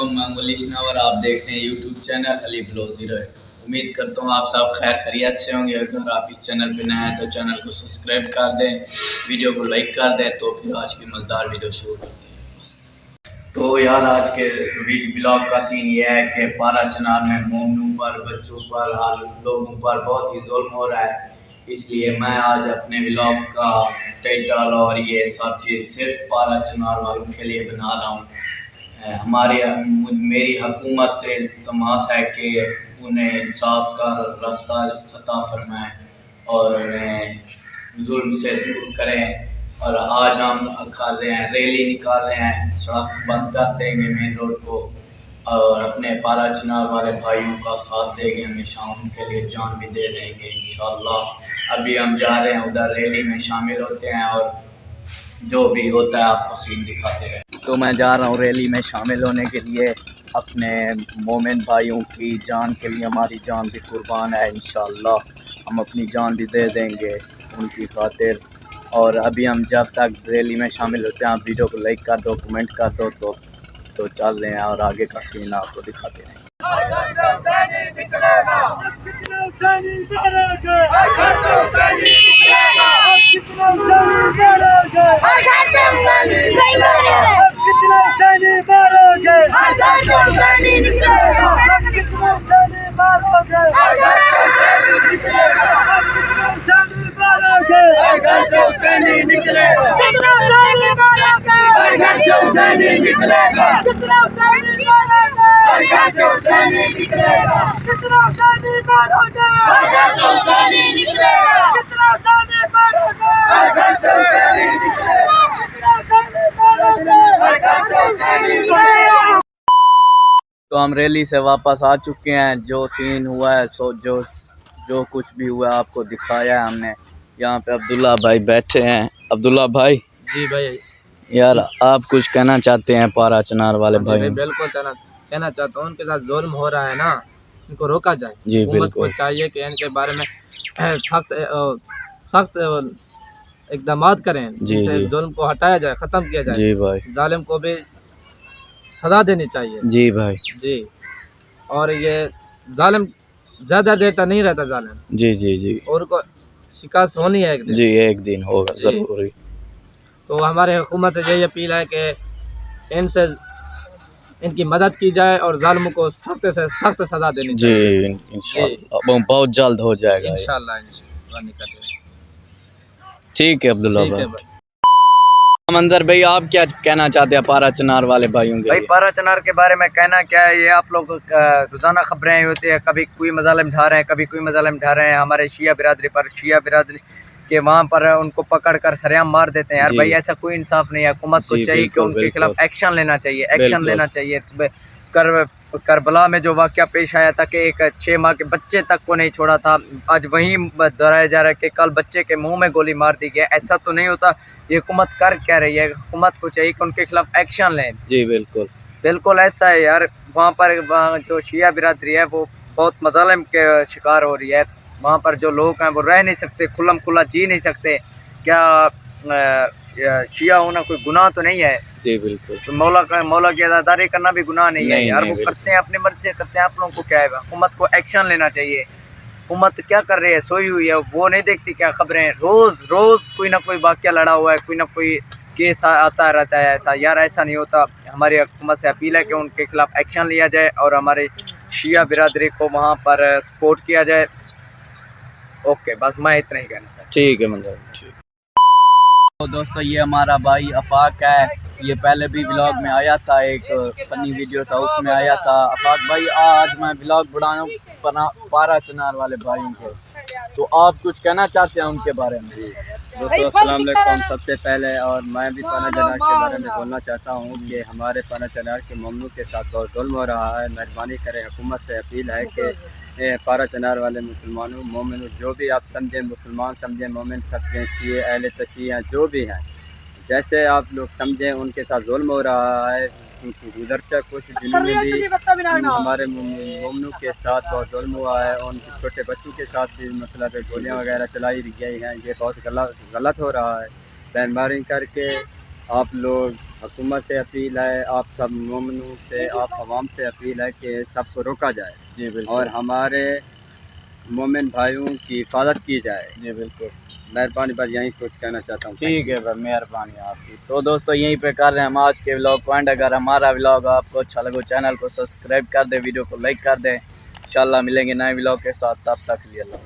वालेकुम, मैं वलीश नावर। आप देख रहे हैं यूट्यूब चैनल अली ब्लॉग 08। उम्मीद करता हूँ आप सब खैर खैरियत से होंगे। अगर आप इस चैनल पे नए हैं तो चैनल को सब्सक्राइब कर दें, वीडियो को लाइक कर दें। तो फिर आज की मज़ेदार वीडियो शुरू करते हैं। तो यार आज के ब्लॉग का सीन ये है कि पारा चनार में मोमनों पर, बच्चों पर, लोगों पर बहुत ही जुल्म हो रहा है। इसलिए मैं आज अपने ब्लॉग का टाइटल और ये सब चीज़ सिर्फ पारा चनार वालों के लिए बना रहा हूँ। मेरी हुकूमत से इल्तमास है कि उन्हें इंसाफ का रास्ता अता फरमाएं और उन्हें जुल्म से दूर करें। और आज हम कर रहे हैं, रैली निकाल रहे हैं, सड़क बंद कर देंगे मेन रोड को और अपने पारा चिनार वाले भाइयों का साथ देंगे हमेशा, उनके लिए जान भी दे देंगे इंशाल्लाह। अभी हम जा रहे हैं उधर, रैली में शामिल होते हैं और जो भी होता है आपको सीन दिखाते हैं। तो मैं जा रहा हूँ रैली में शामिल होने के लिए, अपने मोमिन भाइयों की जान के लिए। हमारी जान भी कुर्बान है, इंशाल्लाह हम अपनी जान भी दे देंगे उनकी खातिर। और अभी हम जब तक रैली में शामिल होते हैं, आप वीडियो को लाइक कर दो, कमेंट कर दो। तो चल रहे हैं और आगे का सीन आपको दिखाते हैं। तो हम रैली से वापस आ चुके हैं। जो सीन हुआ है, जो कुछ भी हुआ आपको दिखाया है हमने। यहाँ पे अब्दुल्ला भाई बैठे हैं। अब्दुल्ला भाई जी भाई, यार आप कुछ कहना चाहते हैं पारा चनार वाले भाई? बिल्कुल कहना चाहता हूँ, उनके साथ जुल्म हो रहा है ना, इनको रोका जाए। जी हुकूमत को चाहिए कि इनके बारे में सख्त इकदाम करें, इनसे जुल्म को हटाया जाए, ख़त्म किया जाए। जी भाई, जालिम को भी सजा देनी चाहिए। जी भाई, जी। और ये जालिम ज़्यादा देर तक नहीं रहता जालिम। जी जी जी, और को शिकायत होनी है एक दिन। जी एक दिन होगा ज़रूरी। तो हमारे हुकूमत से यही अपील है कि इनसे इनकी मदद की जाए और जालिम को सख्त से सख्त सजा देनी चाहिए। जी इंशाल्लाह बहुत जल्द हो जाएगा इंशाल्लाह। ठीक है अब्दुल्ला भाई। मंदर भाई आप क्या कहना चाहते हैं पारा चनार वाले भाइयों के? भाई पारा चनार के बारे में कहना क्या है, ये आप लोग रोजाना खबरें होती है, कभी कोई मजालिम ढा रहे हैं, कभी कोई मजालिम ढा रहे हैं हमारे शिया बिरादरी पर। शिया बिरादरी के वहाँ पर उनको पकड़ कर सरेआम मार देते हैं। यार भाई ऐसा कोई इंसाफ नहीं है। हुकूमत को चाहिए कि उनके खिलाफ एक्शन लेना चाहिए, एक्शन लेना चाहिए। करबला में जो वाक़या पेश आया था कि एक 6 माह के बच्चे तक को नहीं छोड़ा था, आज वहीं दोहराया जा रहा है कि कल बच्चे के मुंह में गोली मार दी गई। ऐसा तो नहीं होता। ये हुकूमत कर क्या रही है? हुकूमत को चाहिए कि उनके खिलाफ एक्शन लें। जी बिल्कुल बिल्कुल ऐसा है यार। वहाँ पर जो शिया बिरादरी है वो बहुत मज़ालिम के शिकार हो रही है। वहाँ पर जो लोग हैं वो रह नहीं सकते, खुल्लम खुल्ला जी नहीं सकते। क्या शिया होना कोई गुनाह तो नहीं है? जी बिल्कुल। तो मौला की अदादारी करना भी गुनाह नहीं है यार। वो करते हैं अपनी मर्जी से करते हैं। आप लोगों को क्या है, हुकूमत को एक्शन लेना चाहिए। हुकूमत क्या कर रही है? सोई हुई है, वो नहीं देखती क्या खबरें? रोज़ कोई ना कोई वाक़या लड़ा हुआ है, कोई ना कोई केस आता रहता है। ऐसा यार ऐसा नहीं होता। हमारी हुकूमत से अपील है कि उनके खिलाफ एक्शन लिया जाए और हमारे शिया बिरादरी को वहाँ पर सपोर्ट किया जाए। ओके, बस मैं इतना ही कहना चाहता हूँ। ठीक है मतलब ठीक। तो दोस्तों ये हमारा भाई अफाक है, ये पहले भी ब्लॉग में आया था, एक फनी वीडियो था उसमें आया था। अफाक भाई आज मैं ब्लॉग बढ़ाया हूँ पारा चनार वाले भाइयों को, तो आप कुछ कहना चाहते हैं उनके बारे में? दोस्तों अस्सलाम वालेकुम। सबसे पहले और मैं भी पारा चनार के बारे में बोलना चाहता हूँ कि हमारे पारा चनार के ममनू के साथ बहुत जुल्म हो रहा है। मेहरबानी करें, हुकूमत से अपील है कि पारा चनार वाले मुसलमानों मोमिन जो भी आप समझें, मुसलमान समझें, मोमिन समझें, शिये अहले तशीया जो भी हैं, जैसे आप लोग समझें उनके साथ जुल्म हो रहा है। गुज़श्ता कुछ दिनों में भी हमारे मोमिनों के साथ बहुत जुल्म हुआ है। उनके छोटे बच्चों के साथ भी मतलब गोलियाँ वगैरह चलाई गई हैं। ये बहुत गलत हो रहा है। मेहरबानी करके आप लोग हुकूमत से अपील है, आप सब मोमिनों से, आप आवाम से अपील है कि सबको रोका जाए जी बिल्कुल। और हमारे मोमिन भाइयों की हिफाजत की जाए। जी बिल्कुल। मेहरबानी, बस यही कुछ कहना चाहता हूँ। ठीक है भाई, मेहरबानी आपकी। तो दोस्तों यहीं पे कर रहे हैं हम आज के व्लॉग को एंड। अगर हमारा व्लॉग आपको अच्छा लगे चैनल को सब्सक्राइब कर दे, वीडियो को लाइक कर दे। इंशाल्लाह मिलेंगे नए व्लॉग के साथ, तब तक के लिए अल्लाह।